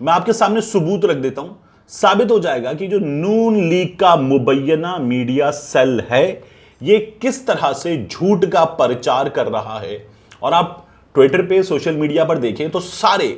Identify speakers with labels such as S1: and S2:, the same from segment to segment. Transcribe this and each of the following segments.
S1: میں آپ کے سامنے ثبوت رکھ دیتا ہوں, ثابت ہو جائے گا کہ جو نون لیگ کا مبینہ میڈیا سیل ہے یہ کس طرح سے جھوٹ کا پرچار کر رہا ہے. اور آپ ٹویٹر پہ سوشل میڈیا پر دیکھیں تو سارے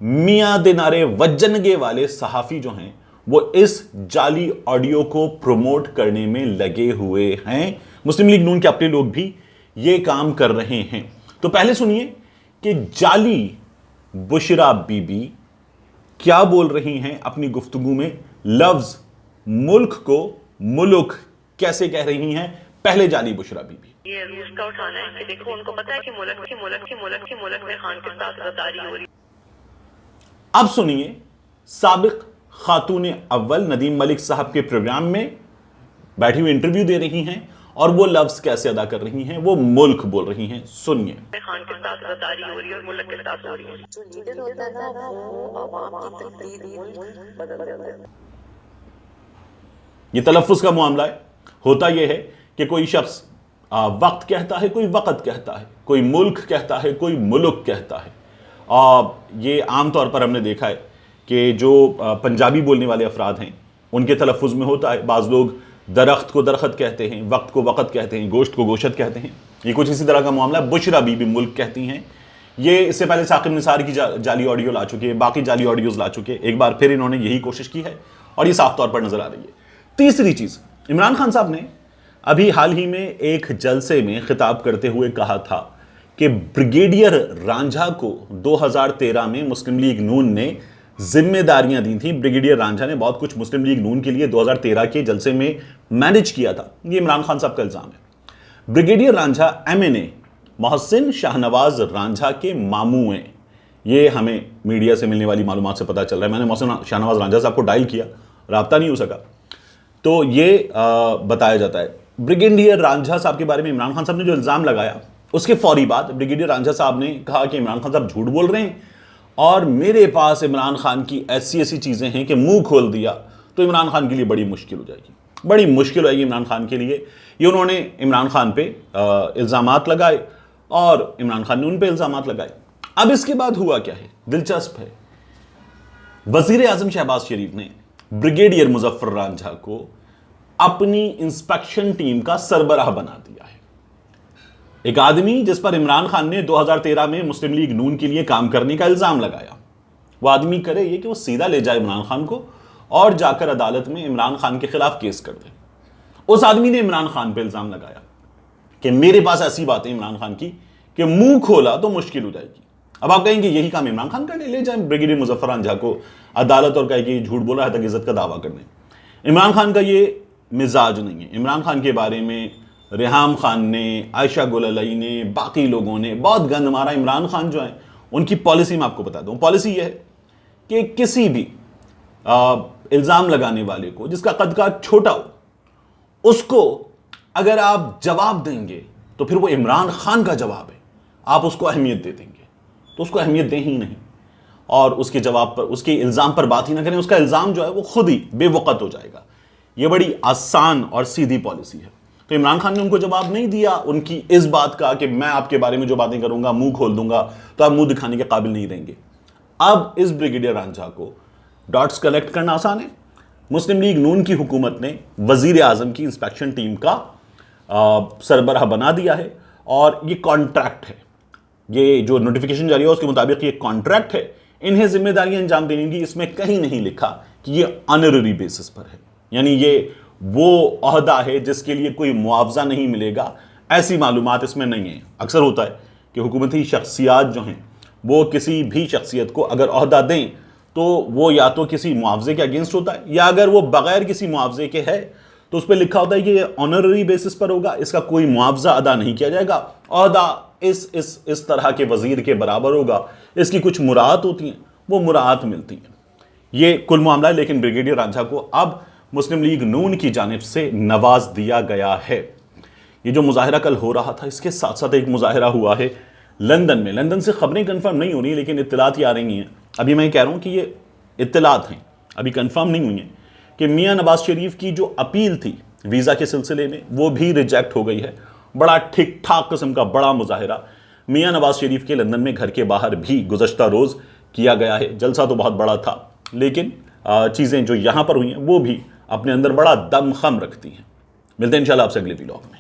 S1: میاں دینارے وجنگے والے صحافی جو ہیں وہ اس جعلی آڈیو کو پروموٹ کرنے میں لگے ہوئے ہیں. مسلم لیگ نون کے اپنے لوگ بھی یہ کام کر رہے ہیں. تو پہلے سنیے کہ جعلی بشرا بی بی کیا بول رہی ہیں اپنی گفتگو میں, لفظ ملک کو ملک کیسے کہہ رہی ہیں. پہلے جعلی بشرا بی بی.
S2: یہ روس کا اٹھانا ہے کہ دیکھو ان کو پتا ہے کہ ملک میں خان کے ساتھ غداری ہو رہی.
S1: اب سنیے سابق خاتون اول ندیم ملک صاحب کے پروگرام میں بیٹھی ہوئی انٹرویو دے رہی ہیں اور وہ لفظ کیسے ادا کر رہی ہیں, وہ ملک بول رہی ہیں. سنیے.
S2: خان کے ساتھ غداری ہو رہی ہے اور ملک کے ساتھ ہو رہی ہے. جو لیڈر ہوتا ہے نا وہ عوام کی تقدیر ملک بدل دیتا ہے.
S1: یہ تلفظ کا معاملہ ہے. ہوتا یہ ہے کہ کوئی شخص وقت کہتا ہے, کوئی وقت کہتا ہے, کوئی ملک کہتا ہے, کوئی ملک کہتا ہے. یہ عام طور پر ہم نے دیکھا ہے کہ جو پنجابی بولنے والے افراد ہیں ان کے تلفظ میں ہوتا ہے. بعض لوگ درخت کو درخت کہتے ہیں, وقت کو وقت کہتے ہیں, گوشت کو گوشت کہتے ہیں. یہ کچھ اسی طرح کا معاملہ ہے. بشرا بی بی ملک کہتی ہیں. یہ اس سے پہلے ثاقب نثار کی جعلی آڈیو لا چکے, باقی جعلی آڈیوز لا چکے. ایک بار پھر انہوں نے یہی کوشش کی ہے اور یہ صاف طور پر نظر آ رہی ہے. تیسری چیز, عمران خان صاحب نے ابھی حال ہی میں ایک جلسے میں خطاب کرتے ہوئے کہا تھا کہ بریگیڈیئر رانجھا کو 2013 میں مسلم لیگ نون نے ذمہ داریاں دی تھیں. بریگیڈیئر رانجھا نے بہت کچھ مسلم لیگ نون کے لیے 2013 کے جلسے میں مینج کیا تھا. یہ عمران خان صاحب کا الزام ہے. بریگیڈیئر رانجھا MNA محسن شاہنواز رانجھا کے ماموں ہیں. یہ ہمیں میڈیا سے ملنے والی معلومات سے پتہ چل رہا ہے. میں نے محسن شاہنواز رانجھا صاحب کو ڈائل کیا, رابطہ نہیں ہو سکا. تو یہ بتایا جاتا ہے. بریگیڈیئر رانجھا صاحب کے بارے میں عمران خان صاحب نے جو الزام لگایا اس کے فوری بعد بریگیڈیئر رانجھا صاحب نے کہا کہ عمران خان صاحب جھوٹ بول رہے ہیں اور میرے پاس عمران خان کی ایسی چیزیں ہیں کہ منہ کھول دیا تو عمران خان کے لیے بڑی مشکل ہو جائے گی, بڑی مشکل ہوئے گی عمران خان کے لیے. یہ انہوں نے عمران خان پہ الزامات لگائے اور عمران خان نے ان پہ الزامات لگائے. اب اس کے بعد ہوا کیا ہے, دلچسپ ہے. وزیر اعظم شہباز شریف نے بریگیڈیئر مظفر رانجھا کو اپنی انسپیکشن ٹیم کا سربراہ بنا دیا ہے. ایک آدمی جس پر عمران خان نے 2013 میں مسلم لیگ نون کے لیے کام کرنے کا الزام لگایا, وہ آدمی کرے یہ کہ وہ سیدھا لے جائے عمران خان کو اور جا کر عدالت میں عمران خان کے خلاف کیس کر دے. اس آدمی نے عمران خان پہ الزام لگایا کہ میرے پاس ایسی باتیں عمران خان کی کہ منہ کھولا تو مشکل ہو جائے گی. اب آپ کہیں گے یہی کام عمران خان کرنے, لے جائیں بریگیڈیئر مظفر رانجھا کو عدالت اور کہے کہ یہ جھوٹ بول رہا ہے تک عزت کا دعویٰ کرنے. عمران خان کا یہ مزاج نہیں ہے. عمران خان کے بارے میں ریحام خان نے, عائشہ گل علی نے, باقی لوگوں نے بہت گند مارا. عمران خان جو ہیں ان کی پالیسی میں آپ کو بتا دوں, پالیسی یہ ہے کہ کسی بھی الزام لگانے والے کو جس کا قد کا چھوٹا ہو اس کو اگر آپ جواب دیں گے تو پھر وہ عمران خان کا جواب ہے, آپ اس کو اہمیت دے دیں گے. تو اس کو اہمیت دیں ہی نہیں اور اس کے جواب پر, اس کے الزام پر بات ہی نہ کریں. اس کا الزام جو ہے وہ خود ہی بے وقت ہو جائے گا. یہ بڑی آسان اور سیدھی پالیسی ہے. تو عمران خان نے ان کو جواب نہیں دیا ان کی اس بات کا کہ میں آپ کے بارے میں جو باتیں کروں گا منہ کھول دوں گا تو آپ منہ دکھانے کے قابل نہیں رہیں گے. اب اس بریگیڈیئر رانجھا کو ڈاٹس کلیکٹ کرنا آسان ہے. مسلم لیگ نون کی حکومت نے وزیر اعظم کی انسپیکشن ٹیم کا سربراہ بنا دیا ہے اور یہ کانٹریکٹ ہے. یہ جو نوٹیفیکیشن جاری ہوا اس کے مطابق یہ کانٹریکٹ ہے. انہیں ذمہ داریاں انجام دینے کی اس میں کہیں نہیں لکھا کہ یہ آنرری بیسس پر ہے, یعنی یہ وہ عہدہ ہے جس کے لیے کوئی معاوضہ نہیں ملے گا. ایسی معلومات اس میں نہیں ہیں. اکثر ہوتا ہے کہ حکومتی شخصیات جو ہیں وہ کسی بھی شخصیت کو اگر عہدہ دیں تو وہ یا تو کسی معاوضے کے اگینسٹ ہوتا ہے یا اگر وہ بغیر کسی معاوضے کے ہے تو اس پہ لکھا ہوتا ہے کہ یہ آنرری بیسس پر ہوگا, اس کا کوئی معاوضہ ادا نہیں کیا جائے گا, عہدہ اس طرح کے وزیر کے برابر ہوگا. اس کی کچھ مراعات ہوتی ہیں, وہ مراعات ملتی ہیں. یہ کل معاملہ ہے. لیکن بریگیڈیئر رانجھا کو اب مسلم لیگ نون کی جانب سے نواز دیا گیا ہے. یہ جو مظاہرہ کل ہو رہا تھا اس کے ساتھ ساتھ ایک مظاہرہ ہوا ہے لندن میں. لندن سے خبریں کنفرم نہیں ہو رہی لیکن اطلاعات یہ آ رہی ہیں. ابھی میں کہہ رہا ہوں کہ یہ اطلاعات ہیں, ابھی کنفرم نہیں ہوئی ہیں کہ میاں نواز شریف کی جو اپیل تھی ویزا کے سلسلے میں وہ بھی ریجیکٹ ہو گئی ہے. بڑا ٹھیک ٹھاک قسم کا بڑا مظاہرہ میاں نواز شریف کے لندن میں گھر کے باہر بھی گزشتہ روز کیا گیا ہے. جلسہ تو بہت بڑا تھا لیکن چیزیں جو یہاں پر ہوئی ہیں وہ بھی اپنے اندر بڑا دم خم رکھتی ہیں. ملتے ہیں انشاءاللہ آپ سے اگلے ویلاگ میں.